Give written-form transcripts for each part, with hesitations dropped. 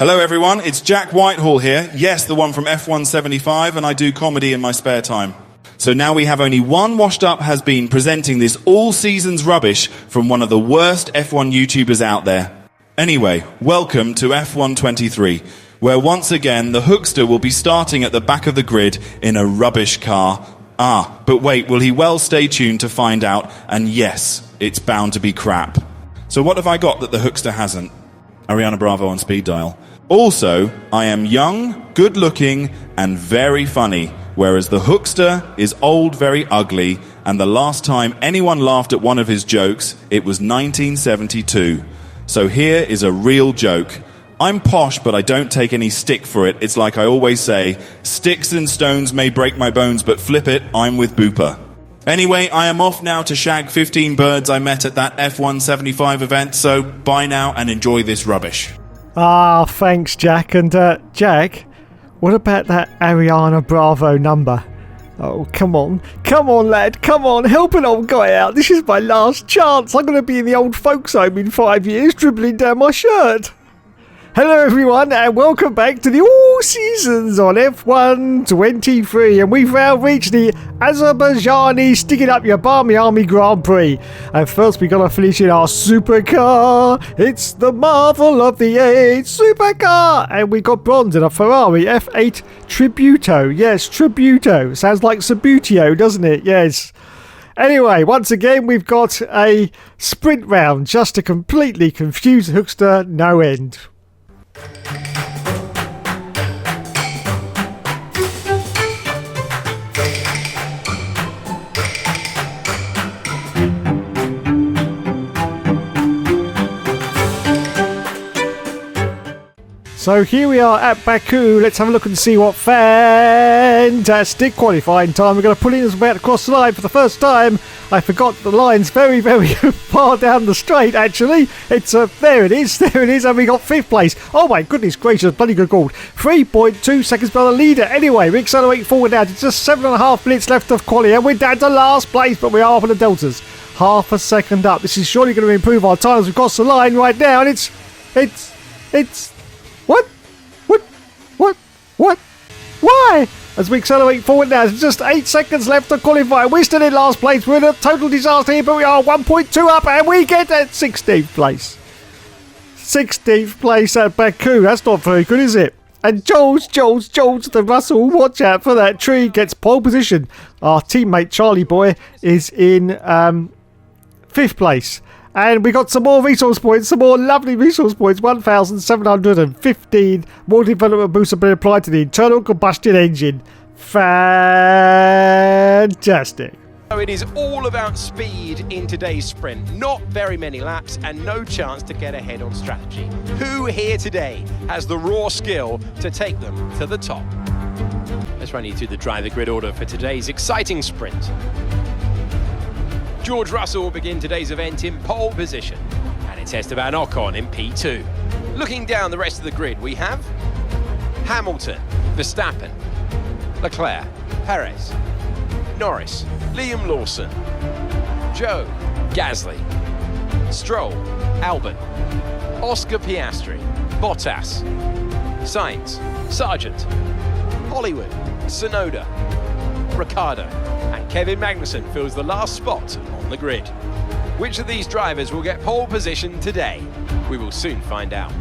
Hello everyone, it's Jack Whitehall here. Yes, the one from F175, and I do comedy in my spare time. So now we have only one washed up has-been presenting this all-seasons rubbish from one of the worst F1 YouTubers out there. Anyway, welcome to F123, where once again the Hookster will be starting at the back of the grid in a rubbish car. But wait, will he? Well, stay tuned to find out, and yes, it's bound to be crap. So what have I got that the Hookster hasn't? Ariana Bravo on speed dial. Also, I am young, good-looking, and very funny, whereas the Hookster is old, very ugly, and the last time anyone laughed at one of his jokes, it was 1972. So here is a real joke. I'm posh, but I don't take any stick for it. It's like I always say, sticks and stones may break my bones, but flip it, I'm with Booper. Anyway, I am off now to shag 15 birds I met at that F175 event, so bye now and enjoy this rubbish. Thanks, Jack. And, Jack, what about that Ariana Bravo number? Oh, come on, lad, come on, help an old guy out. This is my last chance. I'm going to be in the old folks' home in 5 years, dribbling down my shirt. Hello, everyone, and welcome back to the All Seasons on F123. And we've now reached the Azerbaijani Sticking Up Your Barmy Army Grand Prix. And first, we got to finish in our supercar. It's the marvel of the age, supercar. And we got bronze in a Ferrari F8 Tributo. Yes, Tributo. Sounds like Sabutio, doesn't it? Yes. Anyway, once again, we've got a sprint round just to completely confuse Hookster no end. So here we are at Baku. Let's have a look and see what fantastic qualifying time we're going to put in as we're about to cross the line for the first time. I forgot the line's very, very far down the straight, actually. It's, there it is, and we got 5th place. Oh my goodness gracious, bloody good goal. 3.2 seconds by the leader. Anyway, we accelerate forward now. It's just 7.5 minutes left of quali, and we're down to last place, but we are up on the deltas. Half a second up. This is surely going to improve our time as we cross the line right now, and it's... What? Why? As we accelerate forward now, there's just 8 seconds left to qualify. We're still in last place. We're in a total disaster here, but we are 1.2 up, and we get at 16th place. 16th place at Baku. That's not very good, is it? And Jones, the Russell, watch out for that tree, gets pole position. Our teammate Charlie Boy is in 5th place. And we got some more resource points, some more lovely resource points, 1,715. More development boosts have been applied to the internal combustion engine. Fantastic. So it is all about speed in today's sprint. Not very many laps and no chance to get ahead on strategy. Who here today has the raw skill to take them to the top? Let's run you through the driver grid order for today's exciting sprint. George Russell will begin today's event in pole position, and it's Esteban Ocon in P2. Looking down the rest of the grid, we have Hamilton, Verstappen, Leclerc, Perez, Norris, Liam Lawson, Joe, Gasly, Stroll, Albon, Oscar Piastri, Bottas, Sainz, Sargent, Hollywood, Tsunoda, Ricciardo, and Kevin Magnussen fills the last spot on the grid. Which of these drivers will get pole position today? We will soon find out.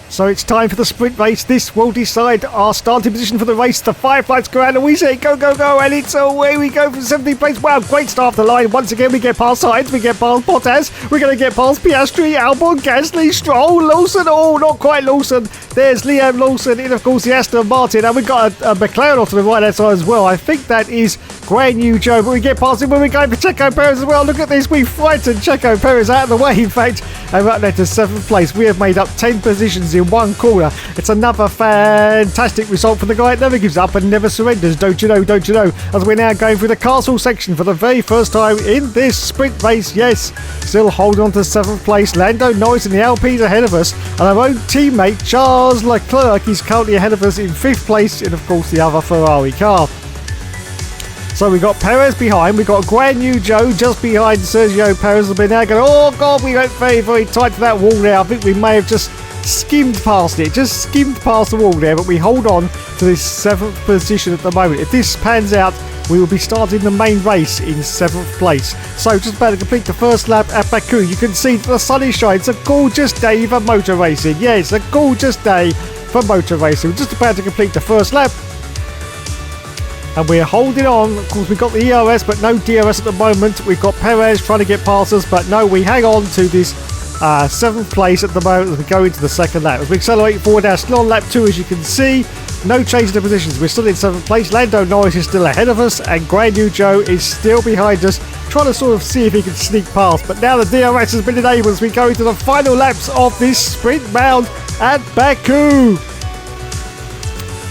So it's time for the sprint race. This will decide our starting position for the race. The fireflies go out and we say go, and it's away we go from 17th place. Wow, great start of the line. Once again, we get past Sainz, we get past Bottas, we're going to get past Piastri, Albon, Gasly, Stroll, Lawson. Oh, not quite Lawson. There's Liam Lawson in, of course, the Aston Martin. And we've got a McLaren off to the right-hand side as well. I think that is Guan Yu Zhou, but we get past him when we're going for Checo Perez as well. Look at this. We frightened Checo Perez out of the way, in fact. And we're up there to 7th place. We have made up 10 positions in one corner. It's another fantastic result for the guy that never gives up and never surrenders, don't you know? As we're now going through the castle section for the very first time in this sprint race. Yes, still holding on to 7th place. Lando Norris and the Alpines ahead of us, and our own teammate Charles Leclerc is currently ahead of us in 5th place in, of course, the other Ferrari car. So we've got Perez behind, we've got Guan Yu Zhou just behind Sergio Perez. We're now going, oh God, we went very, very tight to that wall now. I think we may have just skimmed past it, just skimmed past the wall there, but we hold on to this 7th position at the moment. If this pans out, we will be starting the main race in 7th place. So just about to complete the first lap at Baku. You can see that the sun is shining. It's a gorgeous day for motor racing. Yeah, it's a gorgeous day for motor racing. We're just about to complete the first lap. And we're holding on. Of course, we've got the ERS, but no DRS at the moment. We've got Perez trying to get past us, but no, we hang on to this 7th place at the moment as we go into the second lap. As we accelerate forward now, still on lap 2, as you can see. No change in the positions. We're still in 7th place. Lando Norris is still ahead of us, and Guan Yu Zhou is still behind us, trying to sort of see if he can sneak past. But now the DRS has been enabled as we go into the final laps of this sprint round at Baku.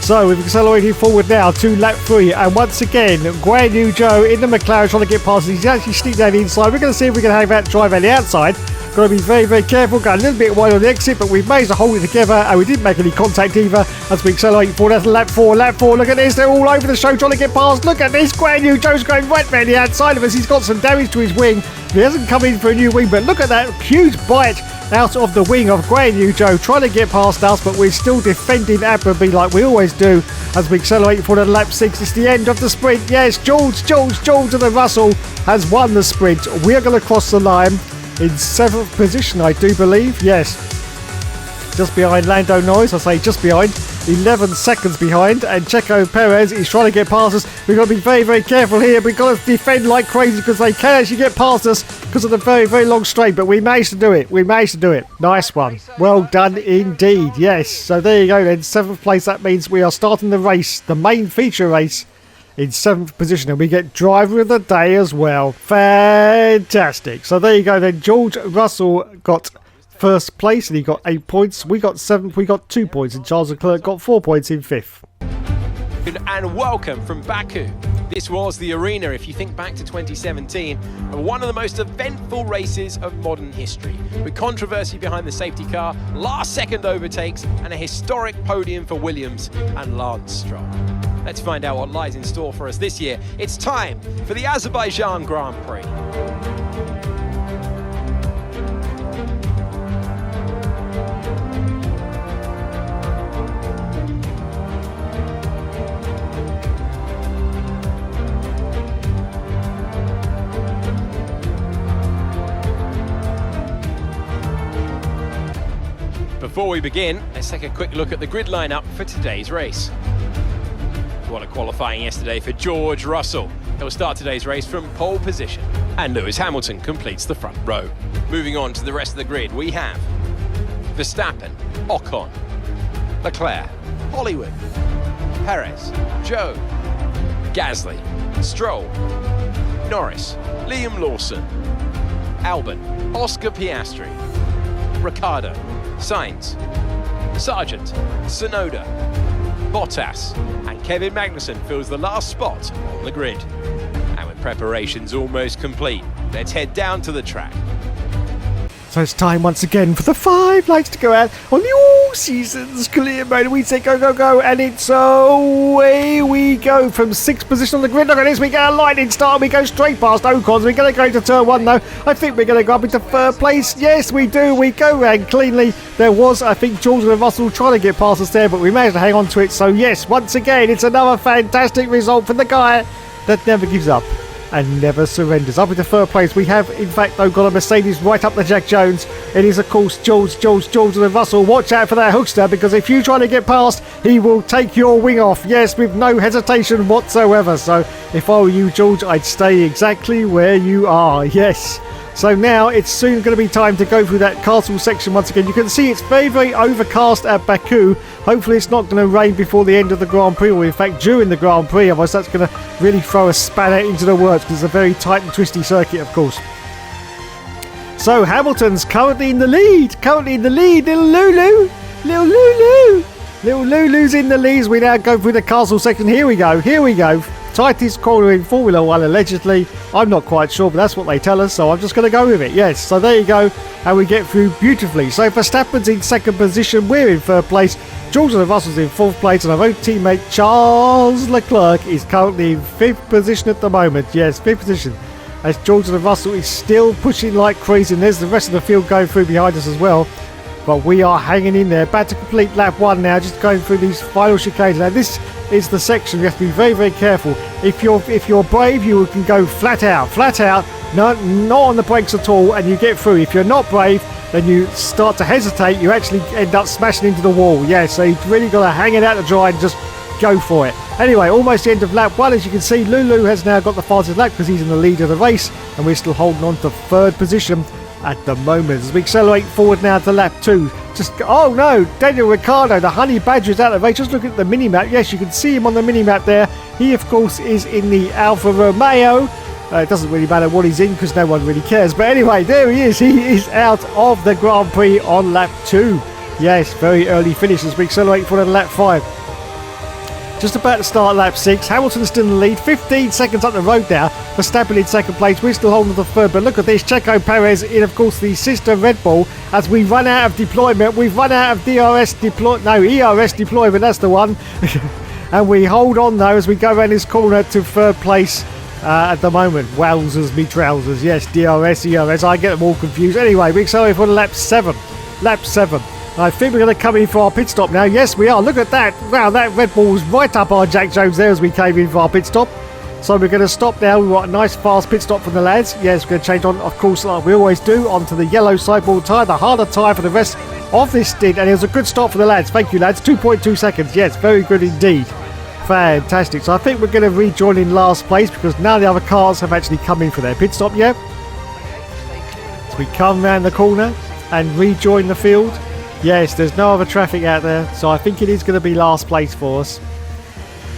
So we've accelerated forward now to lap 3, and once again, Guan Yu Zhou in the McLaren trying to get past us. He's actually sneaked down the inside. We're going to see if we can have that drive on the outside. Got to be very, very careful. Got a little bit wide on the exit, but we've managed to hold it together, and we didn't make any contact either as we accelerate forward. That's lap 4. Lap 4. Look at this. They're all over the show trying to get past. Look at this. Guan Yu Zhou's going right round the outside of us. He's got some damage to his wing. He hasn't come in for a new wing, but look at that huge bite out of the wing of Guan Yu Zhou trying to get past us, but we're still defending admirably like we always do as we accelerate forward at lap 6. It's the end of the sprint. Yes, George and the Russell has won the sprint. We're going to cross the line in 7th position, I do believe. Yes, just behind Lando Norris. I say just behind, 11 seconds behind, and Checo Perez is trying to get past us. We've got to be very, very careful here. We've got to defend like crazy because they can actually get past us because of the very, very long straight, but we managed to do it. Nice one. Well done indeed. Yes, so there you go then, 7th place. That means we are starting the race, the main feature race, in 7th position, and we get driver of the day as well. Fantastic. So there you go then. George Russell got 1st place and he got 8 points. We got 7th, we got 2 points, and Charles Leclerc got 4 points in 5th. And welcome from Baku. This was the arena, if you think back to 2017, and one of the most eventful races of modern history, with controversy behind the safety car, last-second overtakes, and a historic podium for Williams and Lance Stroll. Let's find out what lies in store for us this year. It's time for the Azerbaijan Grand Prix. Before we begin, let's take a quick look at the grid lineup for today's race. What a qualifying yesterday for George Russell. He'll start today's race from pole position, and Lewis Hamilton completes the front row. Moving on to the rest of the grid, we have Verstappen, Ocon, Leclerc, Hollywood, Perez, Zhou, Gasly, Stroll, Norris, Liam Lawson, Albon, Oscar Piastri, Ricciardo, Sainz, Sargent, Tsunoda, Bottas, and Kevin Magnussen fills the last spot on the grid. And with preparations almost complete, let's head down to the track. So it's time once again for the 5 lights to go out on the All Seasons Clear Mode. We say go, go, go, and it's away we go from 6th position on the grid. Look at this, we get a lightning start, we go straight past Ocon. We're going to go into turn 1 though. I think we're going to go up into 3rd place. Yes, we do. We go round cleanly. There was, I think, George and Russell trying to get past us there, but we managed to hang on to it. So yes, once again, it's another fantastic result for the guy that never gives up and never surrenders. Up into 3rd place, we have, in fact, though, got a Mercedes right up to Jack Jones. It is, of course, George and Russell. Watch out for that hookster, because if you try to get past, he will take your wing off. Yes, with no hesitation whatsoever. So if I were you, George, I'd stay exactly where you are. Yes. So now it's soon going to be time to go through that castle section once again. You can see it's very, very overcast at Baku. Hopefully it's not going to rain before the end of the Grand Prix, or in fact during the Grand Prix, otherwise that's going to really throw a spanner into the works, because it's a very tight and twisty circuit, of course. So Hamilton's currently in the lead. Little Lulu's in the lead as we now go through the castle section. Here we go. Tightest corner in Formula 1 allegedly. I'm not quite sure, but that's what they tell us, so I'm just going to go with it. Yes, so there you go, and we get through beautifully. So Verstappen's in 2nd position, we're in 3rd place, George and Russell's in 4th place, and our own teammate Charles Leclerc is currently in 5th position at the moment. Yes, 5th position, as George and Russell is still pushing like crazy, and there's the rest of the field going through behind us as well. but we are hanging in there. About to complete lap 1 now, just going through these final chicanes. Now this is the section you have to be very, very careful. If you're brave, you can go flat out, not on the brakes at all, and you get through. If you're not brave, then you start to hesitate, you actually end up smashing into the wall. Yeah, so you've really got to hang it out to dry and just go for it. Anyway, almost the end of lap 1. As you can see, Lulu has now got the fastest lap because he's in the lead of the race, and we're still holding on to 3rd position at the moment. As we accelerate forward now to lap 2. Oh no, Daniel Ricciardo, the Honey Badger is out of the race. Just look at the mini-map. Yes, you can see him on the mini-map there. He, of course, is in the Alfa Romeo. It doesn't really matter what he's in because no one really cares. But anyway, there he is. He is out of the Grand Prix on lap 2. Yes, very early finish as we accelerate forward to lap 5. Just about to start lap 6. Hamilton's still in the lead. 15 seconds up the road now. Verstappen in 2nd place. We're still holding the 3rd. But look at this. Checo Perez in, of course, the sister Red Bull. As we run out of deployment. We've run out of ERS deployment. That's the one. And we hold on, though, as we go around this corner to 3rd place at the moment. Wowzers me trousers. Yes, DRS, ERS. I get them all confused. Anyway, we accelerate for lap 7. Lap 7. I think we're going to come in for our pit stop now. Yes, we are. Look at that. Wow, that Red Bull was right up our Jack Jones there as we came in for our pit stop. So we're going to stop now. We've got a nice fast pit stop from the lads. Yes, we're going to change on, of course, like we always do, onto the yellow sideboard tyre, the harder tyre for the rest of this stint. And it was a good stop for the lads. Thank you, lads. 2.2 seconds. Yes, very good indeed. Fantastic. So I think we're going to rejoin in last place because now the other cars have actually come in for their pit stop. Yeah. So we come round the corner and rejoin the field. Yes, there's no other traffic out there, so I think it is going to be last place for us.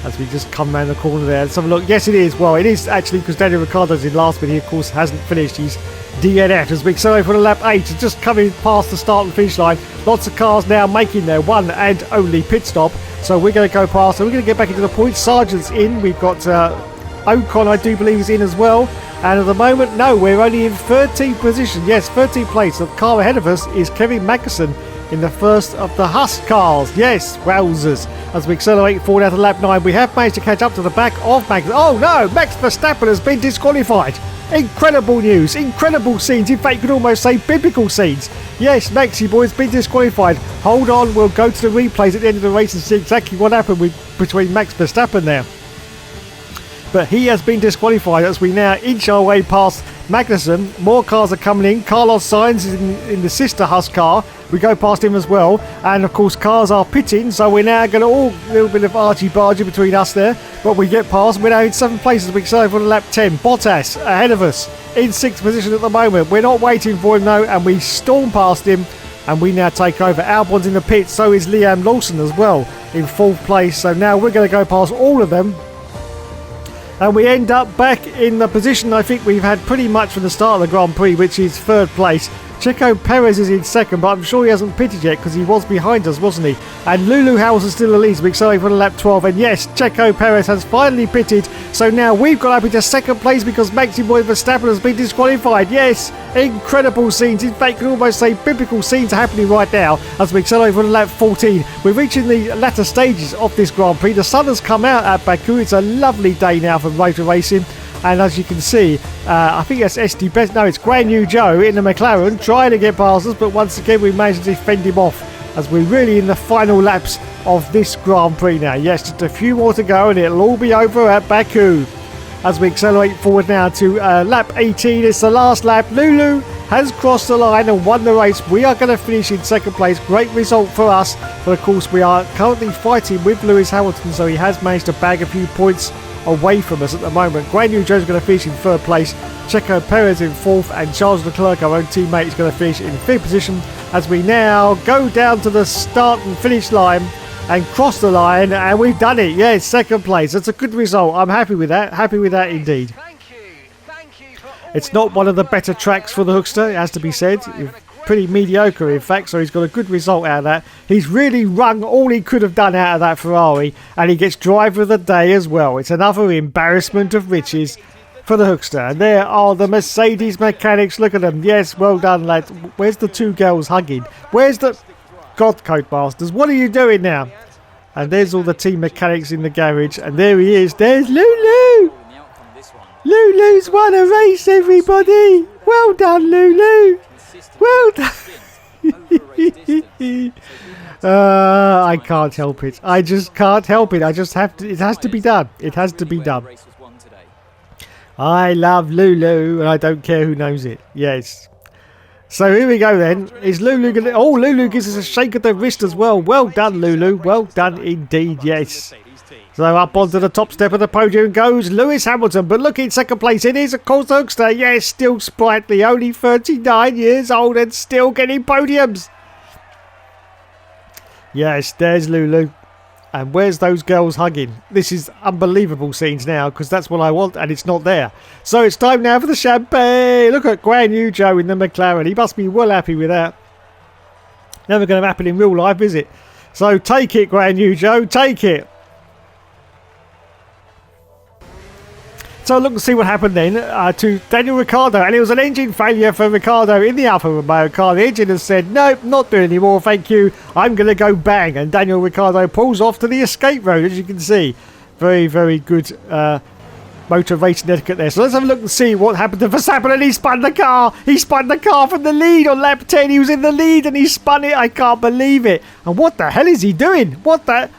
As we just come round the corner there. Let's have a look. Yes, it is. Well, it is actually because Daniel Ricciardo's in last, but he, of course, hasn't finished. He's DNF as we accelerate for the lap 8. It's just coming past the start and finish line. Lots of cars now making their one and only pit stop. So we're going to go past. So we're going to get back into the points. Sargent's in. We've got Ocon, I do believe, is in as well. And at the moment, no, we're only in 13th position. Yes, 13th place. The car ahead of us is Kevin Magnussen in the first of the Haas cars. Yes, wowzers. As we accelerate forward out to lap 9, we have managed to catch up to the back of Max. Oh no, Max Verstappen has been disqualified. Incredible news, incredible scenes. In fact, you could almost say biblical scenes. Yes, Maxi boy has been disqualified. Hold on, we'll go to the replays at the end of the race and see exactly what happened between Max Verstappen there. But he has been disqualified as we now inch our way past Magnussen. More cars are coming in. Carlos Sainz is in the sister Haas car. We go past him as well. And of course, cars are pitting. So we're now going to all a little bit of argy-bargy between us there. But we get past. We're now in 7th place as we accelerate for the lap 10. Bottas ahead of us in 6th position at the moment. We're not waiting for him though. And we storm past him. And we now take over. Albon's in the pit. So is Liam Lawson as well in 4th place. So now we're going to go past all of them. And we end up back in the position I think we've had pretty much from the start of the Grand Prix, which is 3rd place. Checo Perez is in 2nd, but I'm sure he hasn't pitted yet because he was behind us, wasn't he? And Lulu Hamilton still the lead. We're accelerating for the lap 12. And yes, Checo Perez has finally pitted. So now we've got up into 2nd place because Maxi Boy Verstappen has been disqualified. Yes, incredible scenes. In fact, you could almost say biblical scenes are happening right now as we accelerate for the lap 14. We're reaching the latter stages of this Grand Prix. The sun has come out at Baku. It's a lovely day now for motor racing. And as you can see, I think that's SD Best. No, it's Guan Yu Zhou in the McLaren trying to get past us. But once again, we managed to defend him off as we're really in the final laps of this Grand Prix now. Yes, just a few more to go and it'll all be over at Baku. As we accelerate forward now to lap 18. It's the last lap. Lulu has crossed the line and won the race. We are going to finish in 2nd place. Great result for us. But of course, we are currently fighting with Lewis Hamilton. So he has managed to bag a few points away from us at the moment. Guan Yu Zhou is going to finish in 3rd place, Checo Perez in 4th, and Charles Leclerc, our own teammate, is going to finish in 5th position as we now go down to the start and finish line and cross the line, and we've done it. Yeah, 2nd place. That's a good result. I'm happy with that. Happy with that indeed. It's not one of the better tracks for the Hookster, it has to be said. Pretty mediocre in fact, so he's got a good result out of that. He's really wrung all he could have done out of that Ferrari, and he gets driver of the day as well. It's another embarrassment of riches for the Hookster. And there are the Mercedes mechanics. Look at them. Yes, well done, lads. Where's the 2 girls hugging? Where's the God Codemasters? What are you doing now? And there's all the team mechanics in the garage, and there he is. There's Lulu. Lulu's won a race, everybody. Well done, Lulu. Well done. I can't help it. I just can't help it. I just have to. It has to be done. It has to be done. I love Lulu, and I don't care who knows it. Yes. So here we go then. Is Lulu going to... Oh, Lulu gives us a shake of the wrist as well. Well done, Lulu. Well done indeed, yes. So up onto the top step of the podium goes Lewis Hamilton. But look, in second place, it is, of course, Hookster. Yes, still sprightly. Only 39 years old and still getting podiums. Yes, there's Lulu. And where's those girls hugging? This is unbelievable scenes now, because that's what I want, and it's not there. So it's time now for the champagne. Look at Guan Yu Zhou in the McLaren. He must be well happy with that. Never going to happen in real life, is it? So take it, Guan Yu Zhou. Take it. So look and see what happened then to Daniel Ricciardo, and it was an engine failure for Ricciardo in the Alfa Romeo car. The engine has said, nope, not doing anymore, thank you, I'm going to go bang, and Daniel Ricciardo pulls off to the escape road, as you can see. Very, very good motor racing etiquette there. So let's have a look and see what happened to Verstappen, and he spun the car. He spun the car from the lead on lap 10. He was in the lead and he spun it. I can't believe it. And what the hell is he doing? What the...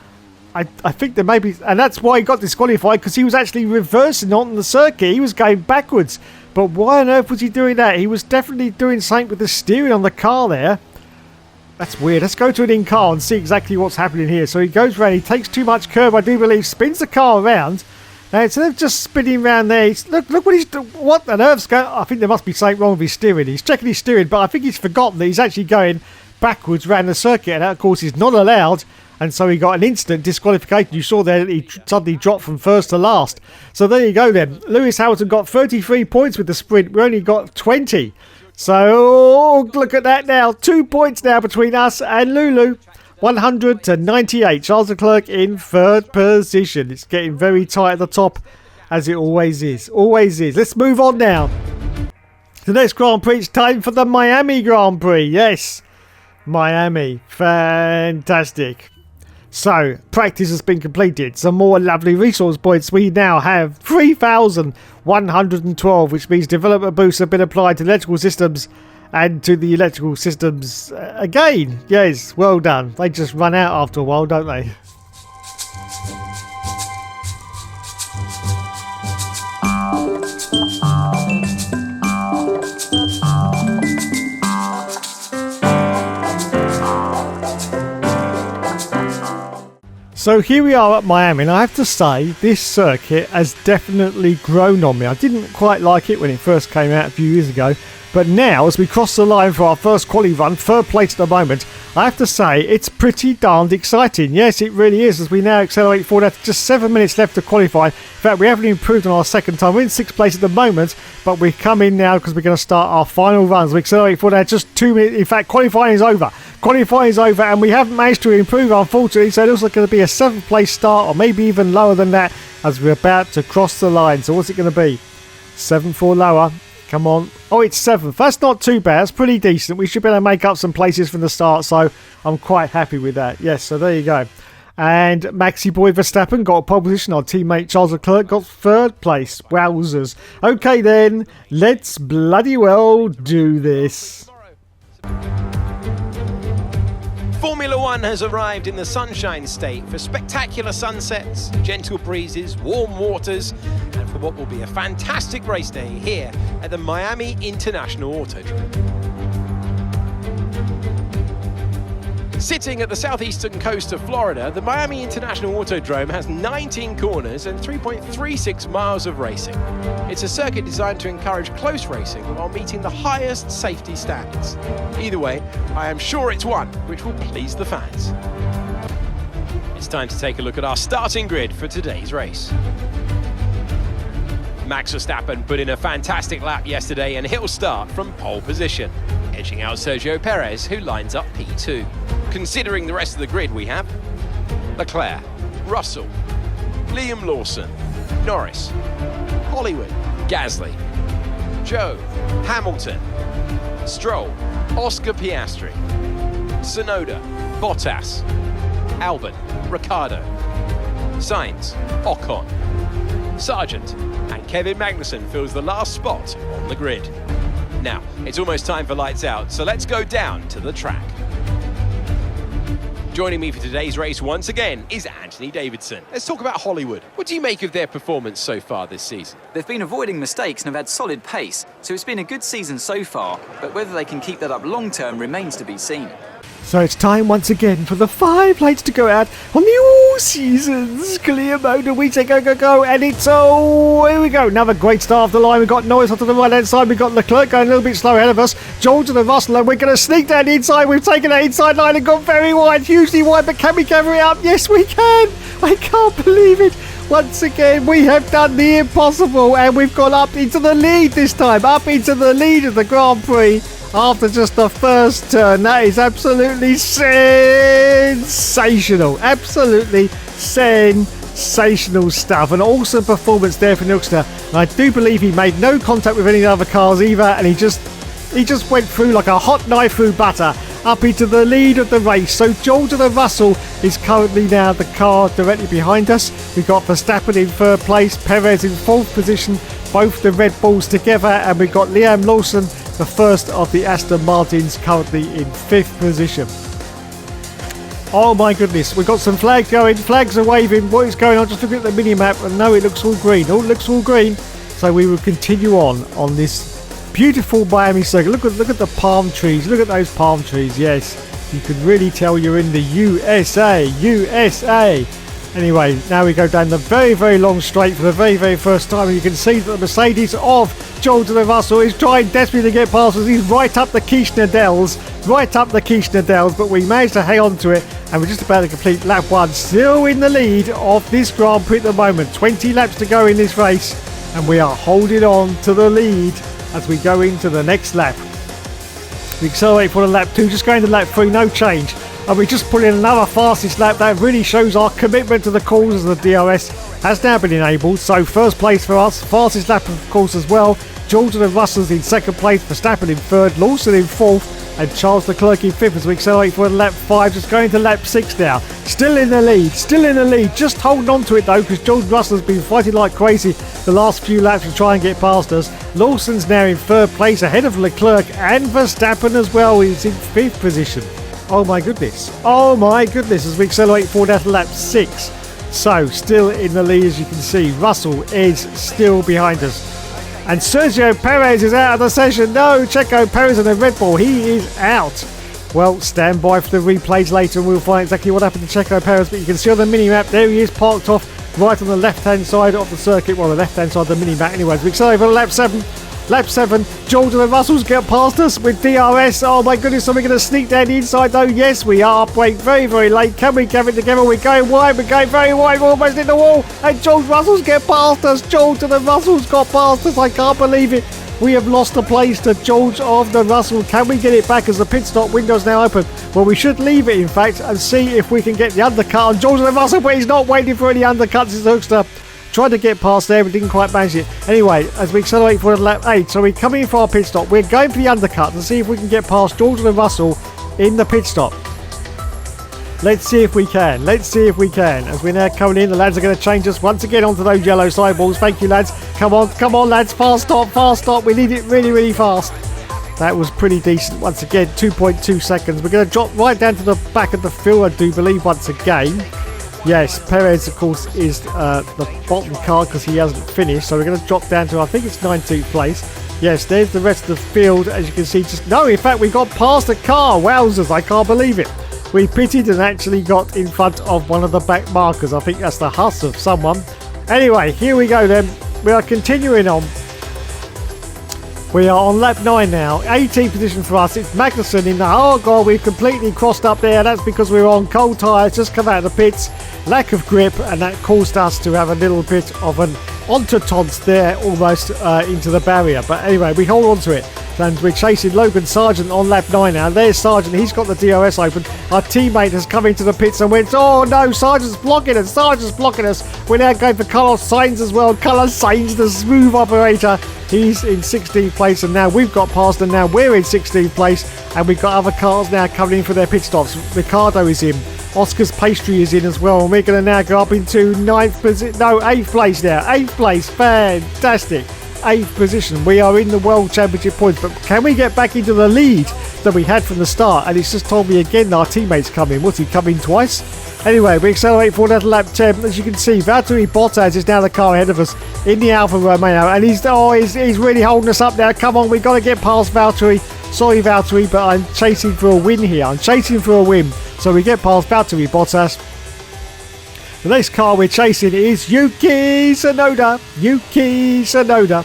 I think there may be... And that's why he got disqualified, because he was actually reversing on the circuit. He was going backwards. But why on earth was he doing that? He was definitely doing something with the steering on the car there. That's weird. Let's go to an in-car and see exactly what's happening here. So he goes around. He takes too much curve, I do believe. Spins the car around. Now, instead of just spinning around there, look what he's doing. What on earth's going... I think there must be something wrong with his steering. He's checking his steering, but I think he's forgotten that he's actually going backwards around the circuit. And that, of course, is not allowed. And so he got an instant disqualification. You saw there that he suddenly dropped from first to last. So there you go then. Lewis Hamilton got 33 points with the sprint. We only got 20. So look at that now. 2 points now between us and Lulu. 100 to 98. Charles Leclerc in third position. It's getting very tight at the top, as it always is. Always is. Let's move on now. The next Grand Prix, it's time for the Miami Grand Prix. Yes. Miami. Fantastic. So, practice has been completed. Some more lovely resource points. We now have 3,112, which means development boosts have been applied to electrical systems and to the electrical systems again. Yes, well done. They just run out after a while, don't they? So here we are at Miami, and I have to say this circuit has definitely grown on me. I didn't quite like it when it first came out a few years ago, but now as we cross the line for our first quali run, third place at the moment, I have to say it's pretty darned exciting. Yes, it really is, as we now accelerate forward. After just 7 minutes left to qualify. In fact, we haven't improved on our second time. We're in 6th place at the moment, but we come in now because we're going to start our final runs. We accelerate forward now just 2 minutes. In fact, qualifying is over. Qualifying is over, and we haven't managed to improve, unfortunately, so it looks like it's going to be a 7th place start, or maybe even lower than that, as we're about to cross the line. So what's it going to be? 7th or lower. Come on. Oh, it's 7th. That's not too bad. That's pretty decent. We should be able to make up some places from the start, so I'm quite happy with that. Yes, so there you go. And Maxi Boy Verstappen got a pole position. Our teammate Charles Leclerc got 3rd place. Wowzers. Okay then, let's bloody well do this. Formula One has arrived in the Sunshine State for spectacular sunsets, gentle breezes, warm waters, and for what will be a fantastic race day here at the Miami International Autodrome. Sitting at the southeastern coast of Florida, the Miami International Autodrome has 19 corners and 3.36 miles of racing. It's a circuit designed to encourage close racing while meeting the highest safety standards. Either way, I am sure it's one which will please the fans. It's time to take a look at our starting grid for today's race. Max Verstappen put in a fantastic lap yesterday, and he'll start from pole position, edging out Sergio Perez, who lines up P2. Considering the rest of the grid, we have Leclerc, Russell, Liam Lawson, Norris, Hollywood, Gasly, Zhou, Hamilton, Stroll, Oscar Piastri, Tsunoda, Bottas, Albon, Ricciardo, Sainz, Ocon, Sargent, and Kevin Magnussen fills the last spot on the grid. Now, it's almost time for lights out, so let's go down to the track. Joining me for today's race once again is Anthony Davidson. Let's talk about Hollywood. What do you make of their performance so far this season? They've been avoiding mistakes and have had solid pace, so it's been a good season so far, but whether they can keep that up long term remains to be seen. So it's time once again for the 5 lanes to go out on the All Seasons Clear Mode. We say go, go, go, and it's here we go. Another great start off the line. We've got Norris onto the right hand side. We've got Leclerc going a little bit slow ahead of us. George and Russell, and we're going to sneak down the inside. We've taken that inside line and gone very wide, hugely wide, but can we cover it up? Yes, we can. I can't believe it. Once again, we have done the impossible, and we've gone up into the lead this time, up into the lead of the Grand Prix. After just the first turn, that is absolutely sensational. Absolutely sensational stuff. An awesome performance there for Nookster. And I do believe he made no contact with any other cars either, and he just went through like a hot knife through butter up into the lead of the race. So Jordan Russell is currently now the car directly behind us. We've got Verstappen in third place, Perez in fourth position, both the Red Bulls together, and we've got Liam Lawson, the first of the Aston Martins, currently in fifth position. Oh my goodness, we've got some flags going, flags are waving. What is going on? Just looking at the mini-map, and no, it looks all green. Oh, it looks all green. So we will continue on this beautiful Miami circuit. Look at the palm trees. Look at those palm trees. Yes, you can really tell you're in the USA. Anyway, now we go down the very, very long straight for the very, very first time, and you can see that the Mercedes of Jordan Russell is trying desperately to get past us. He's right up the Kirshner Dells, but we managed to hang on to it, and we're just about to complete lap 1, still in the lead of this Grand Prix at the moment. 20 laps to go in this race, and we are holding on to the lead as we go into the next lap. We accelerate for the lap 2, just going to lap 3, no change. And we just put in another fastest lap. That really shows our commitment to the cause. The DRS has now been enabled. So first place for us, fastest lap of course as well. Jordan and Russell's in second place, Verstappen in third, Lawson in fourth, and Charles Leclerc in fifth as we accelerate for lap 5, just going to lap 6 now. Still in the lead, just holding on to it though, because Jordan Russell's been fighting like crazy the last few laps to try and get past us. Lawson's now in third place ahead of Leclerc, and Verstappen as well is in fifth position. Oh my goodness, as we accelerate forward out to lap 6. So still in the lead, as you can see. Russell is still behind us. And Sergio Perez is out of the session. No, Checo Perez in the Red Bull, he is out. Well, stand by for the replays later and we'll find exactly what happened to Checo Perez. But you can see on the mini-map, there he is parked off right on the left-hand side of the circuit. Well, the left-hand side of the mini-map anyways. We accelerate for lap 7. Lap 7, Jordan and Russell's get past us with DRS. Oh my goodness, are we going to sneak down the inside though? Yes, we are. Brake very, very late. Can we get it together? We're going wide, we're going very wide. We're almost in the wall. And Jordan Russell's get past us. Jordan and Russell's got past us. I can't believe it. We have lost the place to George of the Russell. Can we get it back as the pit stop window is now open? Well, we should leave it in fact and see if we can get the undercut on George of the Russell, but he's not waiting for any undercuts. It's Hookster. Tried to get past there, but didn't quite manage it. Anyway, as we accelerate for lap 8, so we're coming in for our pit stop. We're going for the undercut and see if we can get past Jordan and Russell in the pit stop. Let's see if we can. As we're now coming in, the lads are going to change us once again onto those yellow sidewalls. Thank you, lads. Come on, lads. Fast stop. We need it really, really fast. That was pretty decent. Once again, 2.2 seconds. We're going to drop right down to the back of the field, I do believe, once again. Yes, Perez, of course, is the bottom car because he hasn't finished. So we're going to drop down to, I think it's 19th place. Yes, there's the rest of the field. As you can see, in fact, we got past the car. Wowzers, I can't believe it. We pitted and actually got in front of one of the back markers. I think that's the Huss of someone. Anyway, here we go then. We are continuing on. We are on lap 9 now. 18th position for us. It's Magnussen in the... Oh, God, we've completely crossed up there. That's because we're on cold tyres. Just come out of the pits. Lack of grip, and that caused us to have a little bit of an entente there almost into the barrier. But anyway, we hold on to it. And we're chasing Logan Sargent on lap 9 now. There's Sargent. He's got the DRS open. Our teammate has come into the pits and went, oh no, Sargent's blocking us. We're now going for Carlos Sainz as well. Carlos Sainz, the smooth operator. He's in 16th place, and now we've got past, and now we're in 16th place, and we've got other cars now coming in for their pit stops. Ricardo is in. Oscar's Pastry is in as well, and we're going to now go up into 8th place now. 8th place. Fantastic. 8th position. We are in the World Championship points, but can we get back into the lead? than we had from the start, and it's just told me again our teammates coming. What's he coming twice? Anyway, we accelerate forward at lap 10. As you can see, Valtteri Bottas is now the car ahead of us in the Alfa Romeo, and he's really holding us up now. Come on, we've got to get past Valtteri. Sorry, Valtteri, but I'm chasing for a win here. I'm chasing for a win. So we get past Valtteri Bottas. The next car we're chasing is Yuki Tsunoda. Yuki Tsunoda.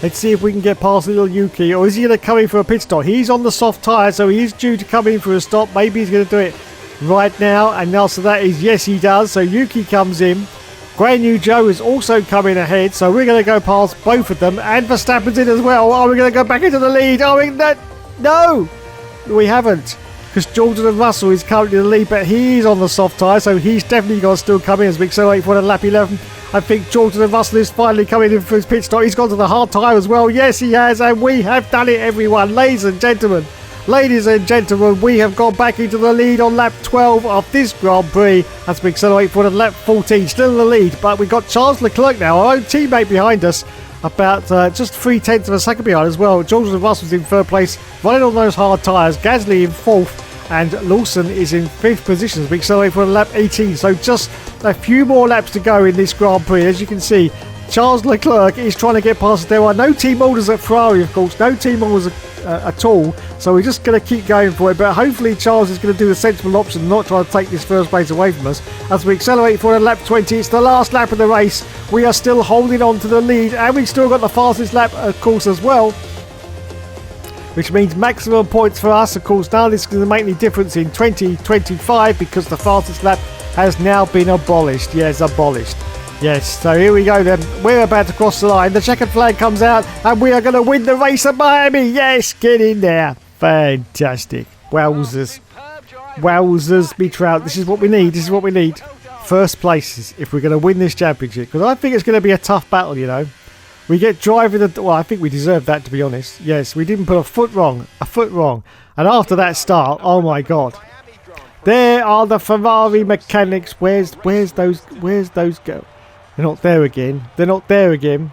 Let's see if we can get past little Yuki, or is he going to come in for a pit stop? He's on the soft tyre, so he is due to come in for a stop. Maybe he's going to do it right now, and the answer to that is yes, he does. So Yuki comes in. Guan Yu Zhou is also coming ahead, so we're going to go past both of them, and Verstappen's in as well. Are we going to go back into the lead? No, we haven't, because Jordan Russell is currently in the lead, but he's on the soft tyre, so he's definitely going to still come in as we accelerate for lap 11. I think Jordan Russell is finally coming in for his pit stop. He's gone to the hard tyre as well. Yes, he has, and we have done it, everyone. Ladies and gentlemen, we have gone back into the lead on lap 12 of this Grand Prix as we accelerate forward to lap 14. Still in the lead, but we've got Charles Leclerc now, our own teammate behind us, about just 0.3 of a second behind as well. Jordan Russell's in third place, running on those hard tyres. Gasly in fourth, and Lawson is in fifth position as we accelerate for lap 18. So just a few more laps to go in this Grand Prix. As you can see, Charles Leclerc is trying to get past. There are no team orders at Ferrari, of course, no team orders at all, so we're just going to keep going for it, but hopefully Charles is going to do the sensible option and not try to take this first place away from us as we accelerate for lap 20. It's the last lap of the race. We are still holding on to the lead, and we've still got the fastest lap, of course, as well, which means maximum points for us. Of course, now this is going to make any difference in 2025 because the fastest lap has now been abolished. Yes, abolished. Yes, so here we go then. We're about to cross the line. The checkered flag comes out, and we are going to win the race at Miami. Yes, get in there. Fantastic. Wowzers. Wowzers, be proud. This is what we need. This is what we need. First places if we're going to win this championship. Because I think it's going to be a tough battle, you know. We get driving the... Well, I think we deserve that, to be honest. Yes, we didn't put a foot wrong. A foot wrong. And after that start, oh my God. There are the Ferrari mechanics. Where's those go? They're not there again. They're not there again.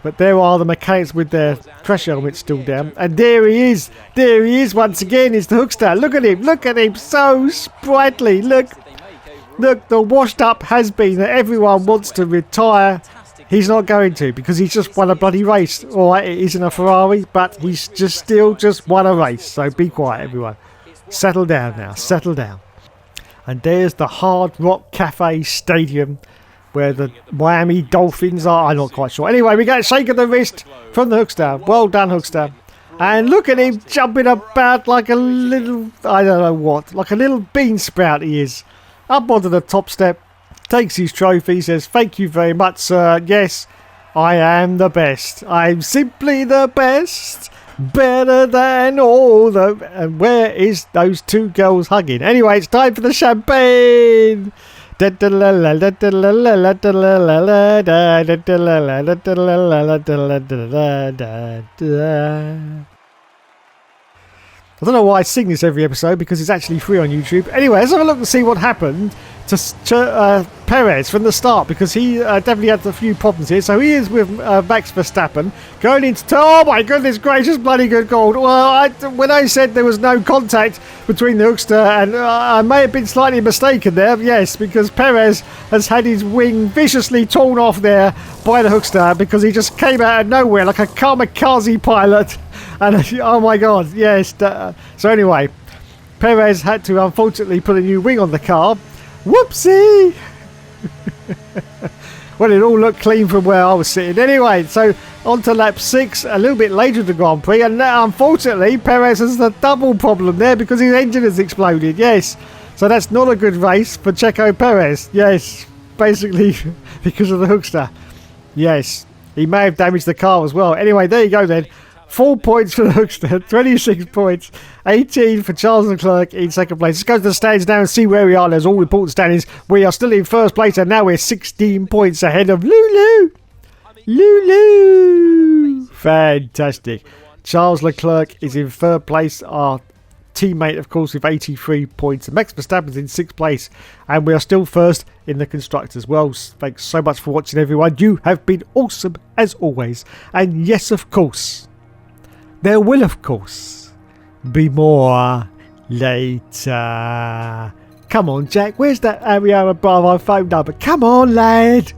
But there are the mechanics with their crash helmets still down. And there he is. There he is once again. It's the Hookster. Look at him. Look at him. So sprightly. Look. Look, the washed up has-been that everyone wants to retire. He's not going to because he's just won a bloody race. Alright, it isn't a Ferrari, but he's still won a race. So be quiet, everyone. Settle down now. Settle down. And there's the Hard Rock Cafe Stadium, where the Miami Dolphins are. I'm not quite sure. Anyway, we get a shake of the wrist from the Hookster. Well done, Hookster. And look at him jumping about like a little, I don't know what, like a little bean sprout he is. Up onto the top step, takes his trophy, says, "Thank you very much, sir. Yes, I am the best. I'm simply the best. Better than all the..." And where is those two girls hugging? Anyway, it's time for the champagne. I don't know why I sing this every episode because it's actually free on YouTube. Anyway, let's have a look and see what happened to Perez from the start, because he definitely had a few problems here. So he is with Max Verstappen going into... Oh my goodness gracious, bloody good God. Well, when I said there was no contact between the Hookster, and I may have been slightly mistaken there, yes, because Perez has had his wing viciously torn off there by the Hookster because he just came out of nowhere like a kamikaze pilot. And oh my God, yes. So anyway, Perez had to unfortunately put a new wing on the car. Whoopsie! Well, it all looked clean from where I was sitting. Anyway, so on to lap 6, a little bit later in the Grand Prix, and now, unfortunately, Perez has the double problem there because his engine has exploded. Yes, so that's not a good race for Checo Perez. Yes, basically because of the Hookster. Yes, he may have damaged the car as well. Anyway, there you go then. 4 points for the Hookster, 26 points, 18 for Charles Leclerc in second place. Let's go to the standings now and see where we are. There's all important standings. We are still in first place, and now we're 16 points ahead of Lulu. Lulu! Fantastic. Charles Leclerc is in third place. Our teammate, of course, with 83 points. Max Verstappen's in sixth place, and we are still first in the Constructors. Well, thanks so much for watching, everyone. You have been awesome, as always. And yes, of course, there will, of course, be more later. Come on, Jack, where's that Ariana Bravo phone number? Come on, lad.